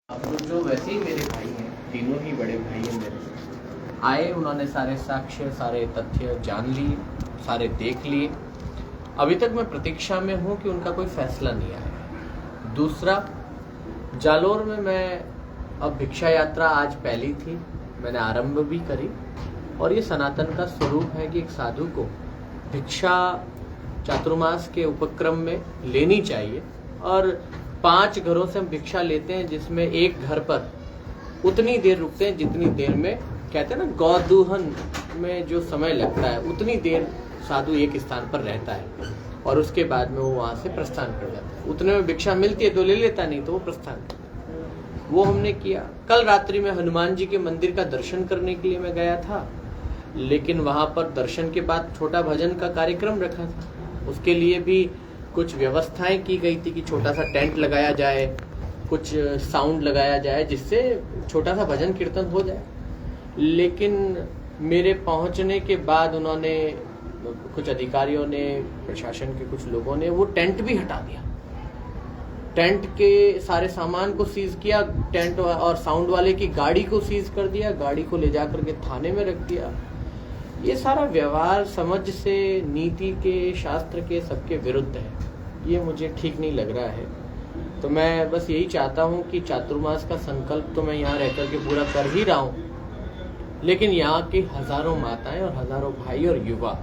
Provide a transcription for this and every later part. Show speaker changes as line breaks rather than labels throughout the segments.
तो जो वैसे ही मेरे भाई हैं, तीनों ही बड़े भाई हैं मेरे, आए, उन्होंने सारे साक्ष्य, सारे तथ्य जान लिए, सारे देख लिए। अभी तक मैं प्रतीक्षा में हूँ कि उनका कोई फैसला नहीं आया। दूसरा, जालोर में मैं अब भिक्षा यात्रा आज पहली थी, मैंने आरंभ भी करी, और ये सनातन का स्वरूप है कि एक साधु को भिक्षा चातुर्मास के उपक्रम में लेनी चाहिए। और 5 घरों से हम भिक्षा लेते हैं, जिसमें एक घर पर उतनी देर रुकते हैं जितनी देर में, कहते हैं ना, गौदूहन में जो समय लगता है उतनी देर साधु एक स्थान पर रहता है, और उसके बाद में वो वहाँ से प्रस्थान कर जाता है। उतने में भिक्षा मिलती है तो ले लेता, नहीं तो वो प्रस्थान करता है। वो हमने किया। कल रात्रि में हनुमान जी के मंदिर का दर्शन करने के लिए मैं गया था, लेकिन वहाँ पर दर्शन के बाद छोटा भजन का कार्यक्रम रखा था। उसके लिए भी कुछ व्यवस्थाएं की गई थी कि छोटा सा टेंट लगाया जाए, कुछ साउंड लगाया जाए, जिससे छोटा सा भजन कीर्तन हो जाए। लेकिन मेरे पहुंचने के बाद उन्होंने, कुछ अधिकारियों ने, प्रशासन के कुछ लोगों ने वो टेंट भी हटा दिया। टेंट के सारे सामान को सीज किया, टेंट और साउंड वाले की गाड़ी को सीज कर दिया, गाड़ी को ले जाकर के थाने में रख दिया। ये सारा व्यवहार समझ से, नीति के, शास्त्र के, सबके विरुद्ध है। ये मुझे ठीक नहीं लग रहा है। तो मैं बस यही चाहता हूँ कि चातुर्मास का संकल्प तो मैं यहाँ रहकर के पूरा कर ही रहा हूँ, लेकिन यहाँ की हजारों माताएं और हजारों भाई और युवा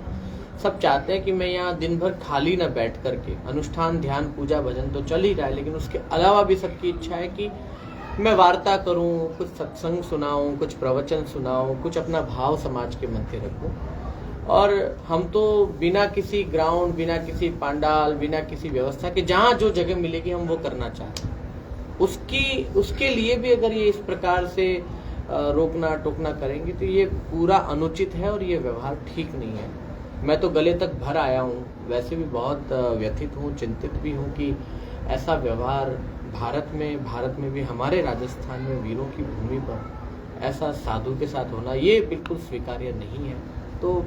सब चाहते हैं कि मैं यहाँ दिन भर खाली न बैठ करके, अनुष्ठान, ध्यान, पूजा, भजन तो चल ही रहा है, लेकिन उसके अलावा भी सबकी इच्छा है कि मैं वार्ता करूं, कुछ सत्संग सुनाऊं, कुछ प्रवचन सुनाऊं, कुछ अपना भाव समाज के मध्य रखूं। और हम तो बिना किसी ग्राउंड, बिना किसी पंडाल, बिना किसी व्यवस्था के, जहां जो जगह मिलेगी हम वो करना चाहते हैं। उसके लिए भी अगर ये इस प्रकार से रोकना टोकना करेंगे तो ये पूरा अनुचित है और ये व्यवहार ठीक नहीं है। मैं तो गले तक भर आया हूँ, वैसे भी बहुत व्यथित हूँ, चिंतित भी हूँ कि ऐसा व्यवहार भारत में भी, हमारे राजस्थान में, वीरों की भूमि पर ऐसा साधु के साथ होना, ये बिल्कुल स्वीकार्य नहीं है। तो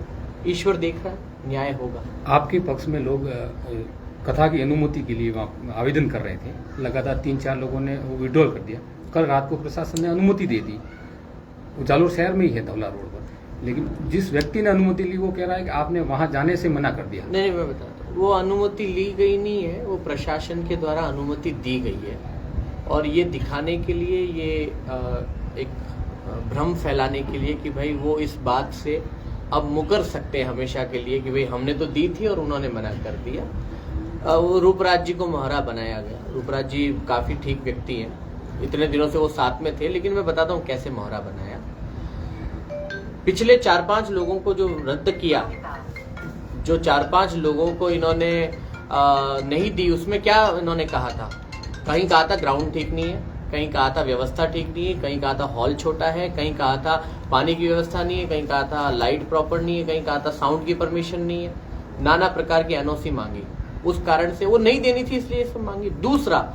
ईश्वर देख रहा है, न्याय होगा।
आपके पक्ष में लोग कथा की अनुमति के लिए वहाँ आवेदन कर रहे थे, लगातार 3-4 लोगों ने वो विड्रॉल कर दिया। कल रात को प्रशासन ने अनुमति दे दी, जालोर शहर में ही है, धौला रोड पर, लेकिन जिस व्यक्ति ने अनुमति ली वो कह रहा है कि आपने वहाँ जाने से मना कर दिया।
नहीं, मैं बताता हूँ, वो अनुमति ली गई नहीं है, वो प्रशासन के द्वारा अनुमति दी गई है। और ये दिखाने के लिए, ये एक भ्रम फैलाने के लिए कि भाई वो इस बात से अब मुकर सकते हैं हमेशा के लिए कि भाई हमने तो दी थी और उन्होंने मना कर दिया। वो रूपराज जी को मोहरा बनाया गया। रूपराज जी काफी ठीक व्यक्ति हैं, इतने दिनों से वो साथ में थे, लेकिन मैं बताता हूँ कैसे मोहरा बनाया। पिछले 4-5 लोगों को जो रद्द किया, जो 4-5 लोगों को इन्होंने नहीं दी, उसमें क्या इन्होंने कहा था? कहीं कहा था ग्राउंड ठीक नहीं है, कहीं कहा था व्यवस्था ठीक नहीं है, कहीं कहा था हॉल छोटा है, कहीं कहा था पानी की व्यवस्था नहीं है, कहीं कहा था लाइट प्रॉपर नहीं है, कहीं कहा था साउंड की परमिशन नहीं है। नाना प्रकार की एनओसी मांगी, उस कारण से वो नहीं देनी थी, इसलिए सब मांगी। दूसरा,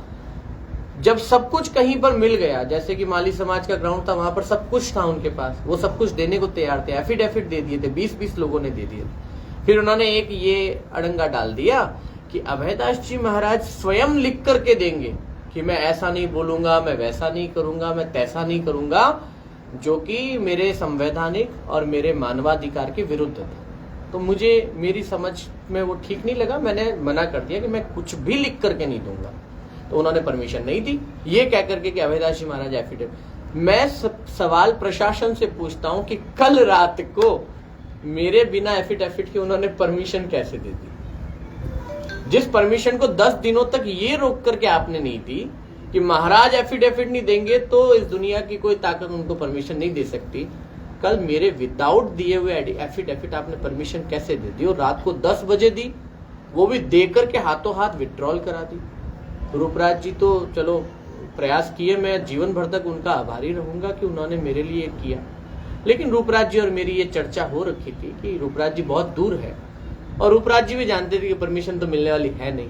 जब सब कुछ कहीं पर मिल गया, जैसे कि माली समाज का ग्राउंड था, वहां पर सब कुछ था उनके पास, वो सब कुछ देने को तैयार थे, एफिडेविट दे दिए थे, 20-20 लोगों ने दे दिए थे। फिर उन्होंने एक ये अड़ंगा डाल दिया कि अभयदास जी महाराज स्वयं लिख करके देंगे कि मैं ऐसा नहीं बोलूंगा, मैं वैसा नहीं करूंगा, मैं तैसा नहीं करूंगा, जो कि मेरे संवैधानिक और मेरे मानवाधिकार के विरुद्ध था। तो मुझे, मेरी समझ में वो ठीक नहीं लगा, मैंने मना कर दिया कि मैं कुछ भी लिख करके नहीं दूंगा। तो उन्होंने परमिशन नहीं दी, ये कह करके कि अभयदास जी महाराज एफिडेविट। मैं सवाल प्रशासन से पूछता हूं कि कल रात को मेरे बिना एफिडेविट के उन्होंने परमिशन कैसे दे दी? जिस परमिशन को 10 दिनों तक ये रोक करके आपने नहीं दी कि महाराज एफिडेविट नहीं देंगे तो इस दुनिया की कोई ताकत उनको परमिशन नहीं दे सकती, कल मेरे विदाउट दिए हुए एफिडेविट आपने परमिशन कैसे दे दी? और रात को 10 बजे दी, वो भी देकर के हाथों हाथ विड्रॉल करा दी। रूपराज जी तो चलो प्रयास किए, मैं जीवन भर तक उनका आभारी रहूंगा कि उन्होंने मेरे लिए किया। लेकिन रूपराज जी और मेरी ये चर्चा हो रखी थी कि रूपराज जी बहुत दूर है, और रूपराज जी भी जानते थे कि परमिशन तो मिलने वाली है नहीं।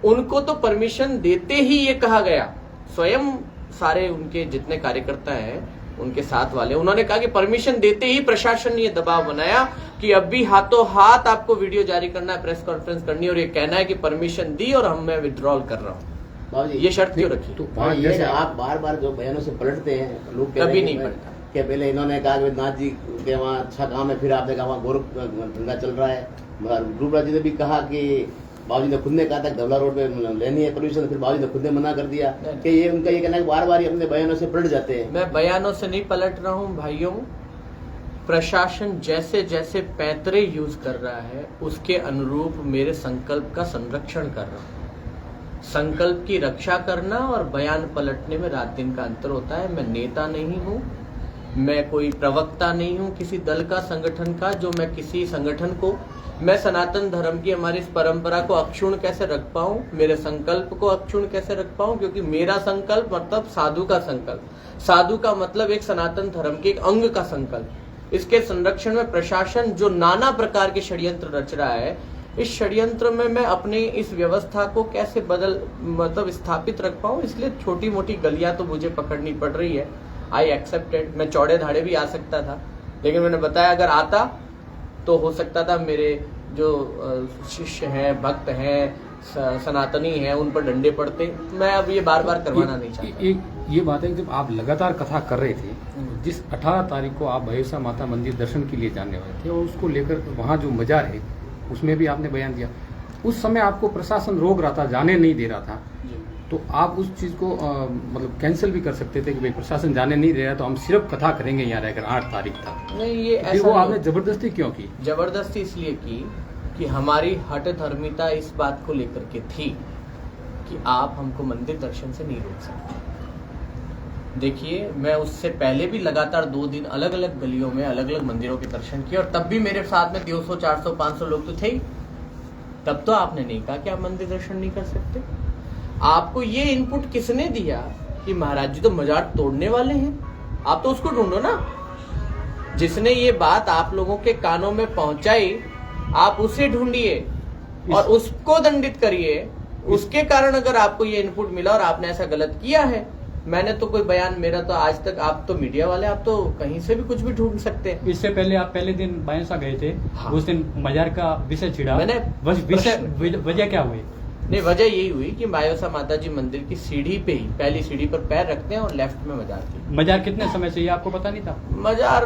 उनको तो परमिशन देते ही ये कहा गया, स्वयं सारे उनके जितने कार्यकर्ता हैं, उनके साथ वाले, उन्होंने कहा कि परमिशन देते ही प्रशासन ने ये दबाव बनाया कि अब भी हाथों हाथ आपको वीडियो जारी करना है, प्रेस कॉन्फ्रेंस करनी है और ये कहना है कि परमिशन दी और मैं विड्रॉल कर रहा हूं।
बाबूजी,
ये शर्त क्यों रखी?
तो
वहाँ
वहाँ
ये
जैसे
है, आप बार बार जो बयानों से पलटते हैं, लोग
कभी नहीं पलटा।
कि पहले इन्होंने कहा कि नाथ जी के वहाँ अच्छा काम है, फिर आपने कहा वहाँ गोरख धंधा चल रहा है। रूपराज जी ने भी कहा कि बाबूजी ने खुद ने कहा था कि धवला रोड पे लेनी है परमिशन, फिर बाबूजी ने खुद ने मना कर दिया कि ये उनका ये कहना है कि बार बार अपने बयानों से पलट जाते हैं।
मैं बयानों से नहीं पलट रहा हूँ भाइयों। प्रशासन जैसे जैसे पैतरे यूज कर रहा है उसके अनुरूप मेरे संकल्प का संरक्षण कर रहा हूँ। संकल्प की रक्षा करना और बयान पलटने में रात दिन का अंतर होता है। मैं नेता नहीं हूँ, मैं कोई प्रवक्ता नहीं हूँ किसी दल का, संगठन का, जो मैं किसी संगठन को, मैं सनातन धर्म की हमारी इस परंपरा को अक्षुण्ण कैसे रख पाऊं, मेरे संकल्प को अक्षुण्ण कैसे रख पाऊं, क्योंकि मेरा संकल्प मतलब साधु का संकल्प, साधु का मतलब एक सनातन धर्म के एक अंग का संकल्प। इसके संरक्षण में प्रशासन जो नाना प्रकार के षड्यंत्र रच रहा है, इस षड्यंत्र में मैं अपनी इस व्यवस्था को कैसे मतलब स्थापित रख पाऊं, इसलिए छोटी मोटी गलियां तो मुझे पकड़नी पड़ रही है। I accepted. मैं चौड़े धाड़े भी आ सकता था, लेकिन मैंने बताया अगर आता तो हो सकता था मेरे जो शिष्य हैं, भक्त हैं, सनातनी हैं, उन पर डंडे पड़ते। मैं अब ये बार बार करवाना नहीं चाहता।
ये बात है कि जब आप लगातार कथा कर रहे थे, जिस 18 तारीख को आप भैरसा माता मंदिर दर्शन के लिए जाने वाले थे और उसको लेकर वहाँ जो मजार है उसमें भी आपने बयान दिया, उस समय आपको प्रशासन रोक रहा था, जाने नहीं दे रहा था, तो आप उस चीज को मतलब कैंसिल भी कर सकते थे कि भाई प्रशासन जाने नहीं दे रहा तो हम सिर्फ कथा करेंगे यहाँ रहकर 8 तारीख तक।
नहीं, ये
फिर
ऐसा
वो आपने जबरदस्ती क्यों की?
जबरदस्ती इसलिए की कि हमारी हठ धर्मिता इस बात को लेकर के थी कि आप हमको मंदिर दर्शन से नहीं रोक सकते। देखिए, मैं उससे पहले भी लगातार 2 दिन अलग अलग गलियों में अलग अलग मंदिरों के दर्शन किए और तब भी मेरे साथ में 200, 400, 500 लोग तो थे ही। तब तो आपने नहीं कहा कि आप मंदिर दर्शन नहीं कर सकते। आपको ये इनपुट किसने दिया कि महाराज जी तो मजार तोड़ने वाले हैं? आप तो उसको ढूंढो ना, जिसने ये बात आप लोगों के कानों में पहुंचाई, आप उसे ढूंढिए और उसको दंडित करिए। उसके कारण अगर आपको ये इनपुट मिला और आपने ऐसा गलत किया है, मैंने तो कोई बयान, मेरा तो आज तक, आप तो मीडिया वाले, आप तो कहीं से भी कुछ भी ढूंढ सकते हैं।
इससे पहले आप पहले दिन बायसा गए थे,
हाँ।
उस दिन मजार का विषय छिड़ा,
मैंने
वजह क्या हुई?
नहीं, वजह यही हुई कि बायोसा माता जी मंदिर की सीढ़ी पे ही, पहली सीढ़ी पर पैर रखते हैं और लेफ्ट में मजार थी।
मजार कितने समय से, ये आपको पता नहीं था?
मजार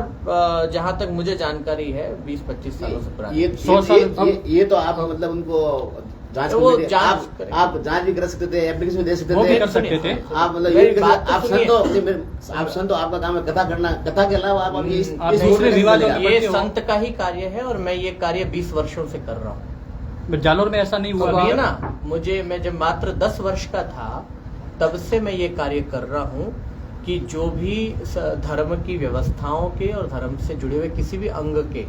जहां तक मुझे जानकारी है 20-25 सालों से पुरानी।
ये तो आप मतलब उनको जांच
वो
करें,
जांच
आप जांच भी कर सकते थे, एप्लीकेशन भी दे सकते
वो भी
थे,
कर सकते थे।
आप मतलब
मेरी
ये
बात तो
आप
सुनिए।
आप संतो, आपका काम है कथा करना, कथा के अलावा आप अभी इस
आपने
मोड में
रिवाज
नहीं
और
चलेगा।
ये
करते हो।
संत का ही कार्य है और मैं ये कार्य 20 वर्षों से कर रहा हूँ।
जालोर में ऐसा नहीं हुआ
अब
अभी
ये ना, मैं जब मात्र 10 वर्ष का था तब से मैं ये कार्य कर रहा हूँ कि जो भी धर्म की व्यवस्थाओं के और धर्म से जुड़े हुए किसी भी अंग के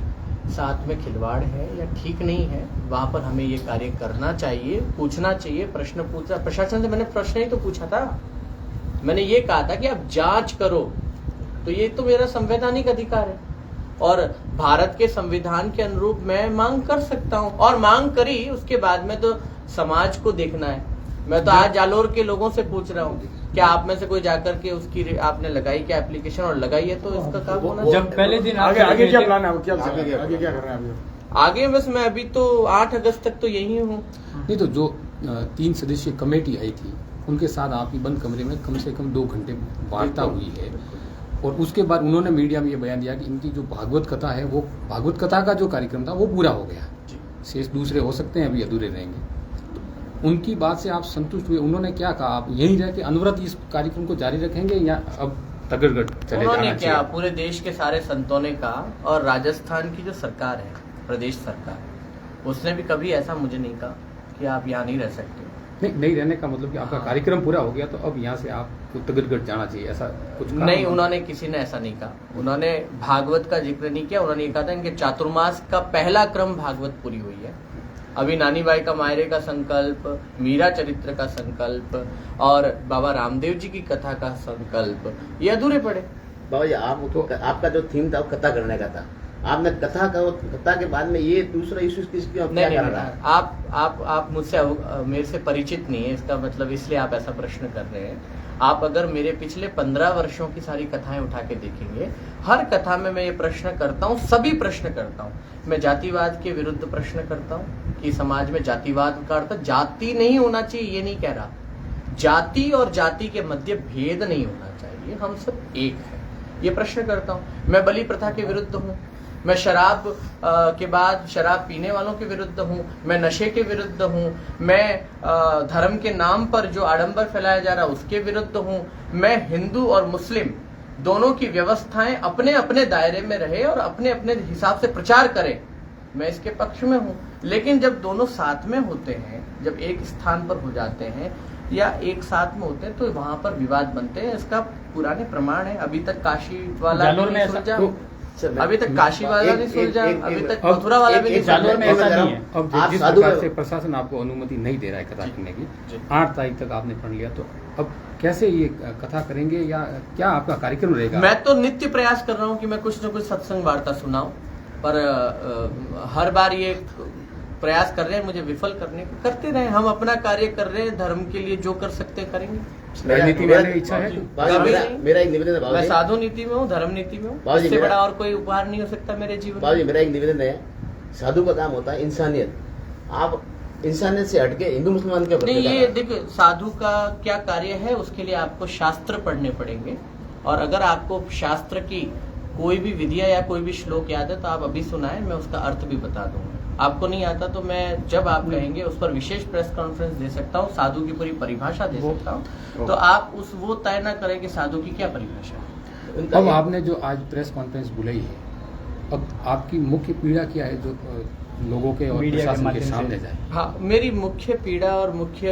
साथ में खिलवाड़ है या ठीक नहीं है, वहां पर हमें ये कार्य करना चाहिए, पूछना चाहिए, प्रश्न पूछना। प्रशासन से मैंने प्रश्न ही तो पूछा था, मैंने ये कहा था कि आप जांच करो, तो ये तो मेरा संवैधानिक अधिकार है और भारत के संविधान के अनुरूप मैं मांग कर सकता हूँ और मांग करी। उसके बाद में तो समाज को देखना है। मैं तो आज जालोर के लोगों से पूछ रहा हूँ, क्या आप में से कोई जाकर के उसकी आपने लगाई क्या एप्लीकेशन, और लगाई है तो इसका काम होना चाहिए।
जब पहले दिन
आगे क्या
थे-
प्लान है? क्या आगे क्या कर रहे हैं अभी?
आगे बस मैं अभी तो 8 अगस्त तक तो यही हूँ।
नहीं तो जो 3 सदस्यीय कमेटी आई थी उनके साथ आपकी बंद कमरे में कम से कम 2 घंटे वार्ता हुई है और उसके बाद उन्होंने मीडिया में ये बयान दिया कि इनकी जो भागवत कथा है, वो भागवत कथा का जो कार्यक्रम था वो पूरा हो गया, शेष दूसरे हो सकते हैं अभी अधूरे रहेंगे। तो उनकी बात से आप संतुष्ट हुए? उन्होंने क्या कहा, आप यहीं रह के अनवरत इस कार्यक्रम को जारी रखेंगे या अब तगड़गढ़ चले
उन्होंने
जाना
क्या,
चाहिए?
पूरे देश के सारे संतों ने कहा और राजस्थान की जो सरकार है, प्रदेश सरकार, उसने भी कभी ऐसा मुझे नहीं कहा कि आप यहाँ नहीं रह सकते।
नहीं रहने का मतलब कि आपका
हाँ।
कार्यक्रम पूरा हो गया तो अब यहाँ से आपको तगड़गढ़ जाना चाहिए, ऐसा कुछ कहा?
नहीं, उन्होंने, किसी ने ऐसा नहीं कहा। उन्होंने भागवत का जिक्र नहीं किया। उन्होंने ये कहा था इनके चातुर्मास का पहला क्रम भागवत पूरी हुई है। अभी नानी बाई का मायरे का संकल्प, मीरा चरित्र का संकल्प और बाबा रामदेव जी की कथा का संकल्प, ये अधूरे पड़े।
बाबा जी, आपका जो थीम था वो कथा करने का था, आपने कथा के बाद में ये दूसरा इशू क्यों क्या कर रहा है?
आप मुझसे मेरे से परिचित नहीं है, इसका मतलब इसलिए आप ऐसा प्रश्न कर रहे हैं। आप अगर मेरे पिछले 15 वर्षों की सारी कथाएं उठा के देखेंगे, हर कथा में मैं ये प्रश्न करता हूँ, सभी प्रश्न करता हूँ। मैं जातिवाद के विरुद्ध प्रश्न करता हूँ कि समाज में जातिवाद का अर्थ जाति नहीं होना चाहिए, ये नहीं कह रहा। जाति और जाति के मध्य भेद नहीं होना चाहिए, हम सब एक हैं। ये प्रश्न करता हूं। मैं बलि प्रथा के विरुद्ध हूं, मैं शराब के बाद शराब पीने वालों के विरुद्ध हूं, मैं नशे के विरुद्ध हूं, मैं धर्म के नाम पर जो आडंबर फैलाया जा रहा है उसके विरुद्ध हूं, मैं हिंदू और मुस्लिम दोनों की व्यवस्थाएं अपने अपने दायरे में रहे और अपने अपने हिसाब से प्रचार करें, मैं इसके पक्ष में हूं। लेकिन जब दोनों साथ में होते हैं, जब एक स्थान पर हो जाते हैं या एक साथ में होते हैं तो वहां पर विवाद बनते हैं। इसका पुराने प्रमाण है। अभी तक काशी वाला
जालोर
नहीं
में ऐसा-
सुलझा,
सर,
अभी तक काशी वाला नहीं सुलझा, अभी तक
अब-
मथुरा वाला भी नहीं
जालोर में
सुलझा।
ऐसा नहीं है।
अब
आप
जिस
साधु
प्रकार से प्रशासन आपको अनुमति नहीं दे रहा है कथा करने की, 8 तारीख तक आपने पढ़ लिया, तो अब कैसे ये कथा करेंगे या क्या आपका कार्यक्रम रहेगा?
मैं तो नित्य प्रयास कर रहा हूं कि मैं कुछ न कुछ सत्संग वार्ता सुनाऊं, पर हर बार ये प्रयास कर रहे हैं मुझे विफल करने को। करते रहे, हम अपना कार्य कर रहे हैं, धर्म के लिए जो कर सकते हैं करेंगे।
राजनीति में आने की इच्छा है?
कभी नहीं।
मेरा एक निवेदन है
मैं
बाबूजी,
साधु नीति में हूँ, धर्म नीति में हूँ,
बाबूजी,
इससे
मेरा-
बड़ा और कोई उपहार नहीं हो सकता मेरे जीवन
बाबूजी
में।
मेरा एक निवेदन है, साधु का काम होता है इंसानियत। आप इंसानियत से हटके हिंदू मुसलमान के
नहीं, ये देखो साधु का क्या कार्य है, उसके लिए आपको शास्त्र पढ़ने पड़ेंगे। और अगर आपको शास्त्र की कोई भी विधिया या कोई भी श्लोक याद है तो आप अभी सुनाएं, मैं उसका अर्थ भी बता दूंगा। आपको नहीं आता तो मैं जब आप कहेंगे उस पर विशेष प्रेस कॉन्फ्रेंस दे सकता हूँ, साधु की पूरी परिभाषा दे सकता हूँ। तो आप वो तय ना करें कि साधु की क्या परिभाषा है।
अब आपने जो आज प्रेस कॉन्फ्रेंस बुलाई है, अब आपकी मुख्य पीड़ा क्या है जो लोगों के और
मीडिया के
प्रशासन के
माध्यम से।
सामने जाए?
हाँ, मेरी मुख्य पीड़ा और मुख्य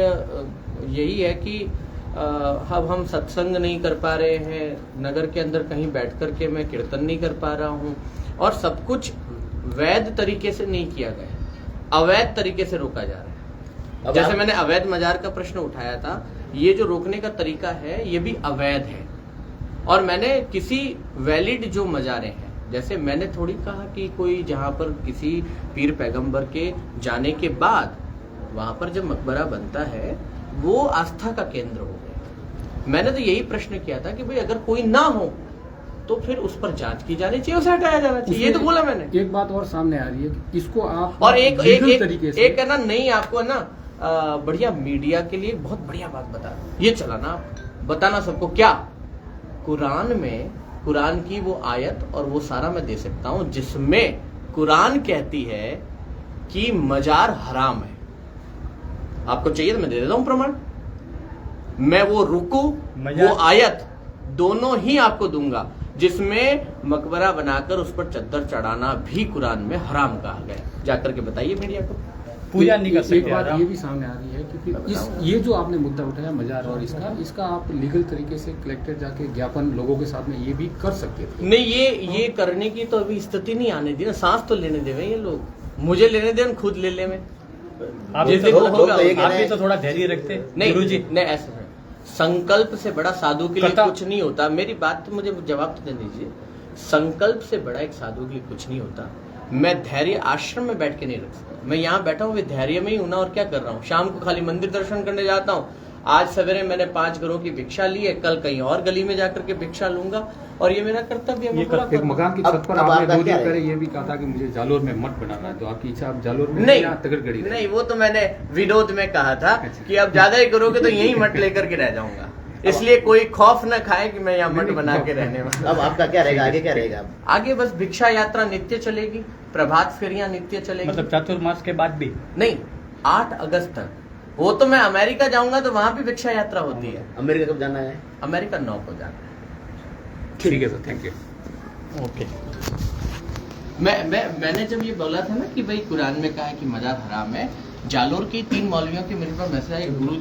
यही है कि अब हम सत्संग नहीं कर पा रहे हैं, नगर के अंदर कहीं बैठ कर के मैं कीर्तन नहीं कर पा रहा हूँ, और सब कुछ वैध तरीके से नहीं किया गया, अवैध तरीके से रोका जा रहा है। जैसे मैंने अवैध मजार का प्रश्न उठाया था, ये जो रोकने का तरीका है ये भी अवैध है। और मैंने किसी वैलिड जो मजारे हैं, जैसे मैंने थोड़ी कहा कि कोई जहां पर किसी पीर पैगंबर के जाने के बाद वहां पर जब मकबरा बनता है वो आस्था का केंद्र हो गया। मैंने तो यही प्रश्न किया था कि भाई अगर कोई ना हो तो फिर उस पर जांच की जानी चाहिए, उसे हटाया जाना चाहिए। ये तो बोला मैंने।
एक बात और सामने आ रही है कि इसको आप
और एक
लीगल तरीके से
है ना, नहीं आपको ना बढ़िया मीडिया के लिए बहुत बढ़िया बात बता ये चला ना, बताना सबको क्या कुरान में, कुरान की वो आयत और वो सारा मैं दे सकता हूं जिसमें कुरान कहती है कि मजार हराम है। आपको चाहिए तो मैं दे देता हूं प्रमाण, मैं वो रुकू वो आयत दोनों ही आपको दूंगा जिसमें मकबरा बनाकर उस पर चद्दर चढ़ाना भी कुरान में हराम कहा गया। जाकर के बताइए मीडिया को।
पूजा नहीं कर
एक
सकते
बात
आराम।
ये भी सामने आ रही है क्योंकि ये जो आपने मुद्दा उठाया मजार और इसका आप लीगल तरीके से कलेक्टर जाके ज्ञापन लोगों के साथ में ये भी कर सकते थे।
नहीं, ये करने की तो अभी स्थिति नहीं आने दी ना, सांस तो लेने देवे ये लोग, मुझे लेने दें खुद ले ले में।
आप
जिस
भी
दिन
तो-
होगा,
आप भी
आप
तो थोड़ा धैर्य रखते
नहीं
गुरुजी।
नहीं, ऐसा है। संकल्प से बड़ा साधु के लिए
कथा-
कुछ नहीं होता। मेरी बात तो मुझे जवाब तो दे दीजिए। संकल्प से बड़ा एक साधु के लिए कुछ नहीं होता। मैं धैर्य आश्रम में बैठ के नहीं रख सकता। मैं यहाँ बैठा हूँ धैर्य में ही हूं ना, और क्या कर रहा हूँ? शाम को खाली मंदिर दर्शन करने जाता हूँ। आज सवेरे मैंने 5 घरों की भिक्षा ली है, कल कहीं और गली में जाकर के भिक्षा लूंगा, और ये मेरा कर्तव्य है। मैं पूरा
एक
करूंगा।
मकान की
अब-
छत पर
अब
आपने
आपका
2
क्या
दिन
है?
पहले ये भी कहा था कि मुझे जालोर में मठ बनाना है, तो आपकी इच्छा आप जालोर में
नहीं
या तगड़गढ़ी
नहीं, वो तो मैंने विरोध में कहा था कि अब ज्यादा ही करोगे तो यही मठ लेकर के रह जाऊंगा, इसलिए कोई खौफ न खाए कि मैं यहाँ मठ बना के रहने वाला।
अब आपका क्या रहेगा, आगे क्या रहेगा?
आगे बस भिक्षा यात्रा नित्य चलेगी, प्रभात फेरियां नित्य चलेगी।
मतलब चातुर्मास के बाद भी
नहीं, 8 अगस्त तक। वो तो मैं अमेरिका जाऊंगा तो वहां भी भिक्षा यात्रा होती है।
अमेरिका कब जाना है?
अमेरिका 9 को जाना है।
ठीक है सर, थैंक यू।
ओके।
मैंने जब ये बोला था ना कि भाई कुरान में कहा है कि मजार हराम है, जालोर के 3 मौलवियों के मेरे पास मैसेज आया, गुरु